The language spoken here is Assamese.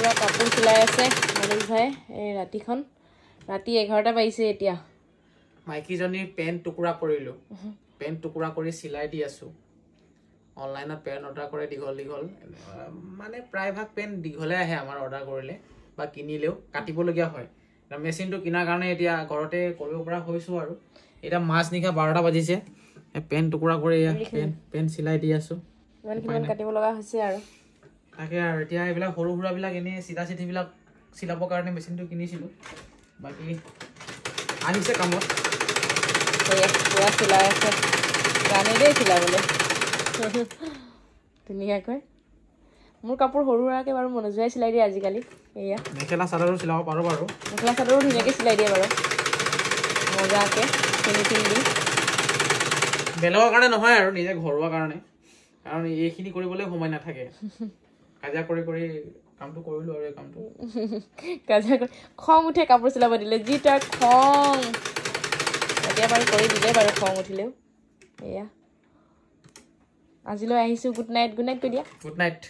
পুৰা কাপোৰ চিলাই আছে মনোজ ভাই এই ৰাতিখন ৰাতি 11টা বাজিছে এতিয়া মাইকীজনীৰ পেন টুকুৰা কৰিলো পেন টুকুৰা কৰি চিলাই দি আছো অনলাইনত পেন অৰ্ডাৰ কৰে দীঘল দীঘল মানে প্ৰায়ভাগ পেন দীঘলে আহে আমাৰ অৰ্ডাৰ কৰিলে বা কিনিলেও কাটিবলগীয়া হয় মেচিনটো কিনাৰ কাৰণে এতিয়া ঘৰতে কৰিব পৰা হৈছো আৰু এটা মাছ নিখা 12টা বাজিছে পেন টুকুৰা কৰি পেন চিলাই দি আছো ইমানখিনি কাটিব লগা হৈছে আৰু তাকে আৰু এতিয়া এইবিলাক সৰু সুৰাবিলাক এনে চিধা চিধিবিলাক চিলাবৰ কাৰণে মেচিনটো কিনিছিলো বাকি আহিছে কামত পুৰা চিলাই আছে জানে দেই চিলাবলৈ ধুনীয়াকৈ মোৰ কাপোৰ সৰু সুৰাকৈ বাৰু মনোজে চিলাই দিয়ে আজিকালি এয়া মেখেলা চাদৰো চিলাব পাৰো বাৰু মেখেলা চাদৰো ধুনীয়াকৈ চিলাই দিয়ে বাৰু মজাকৈ ফিনিচিং দি বেলেগৰ কাৰণে নহয় আৰু নিজে ঘৰুৱা কাৰণে কাৰণ এইখিনি কৰিবলৈ সময় নাথাকে কাজা কৰি কৰি কামটো কৰিলো আৰু এই কামটো কাজা কৰি খং উঠে কাপোৰ চিলাব দিলে যি তাৰ খং এতিয়া বাৰু কৰি দিলে বাৰু খং উঠিলেও এয়া আজিলৈ আহিছোঁ গুড নাইট কৈ দিয়া গুড নাইট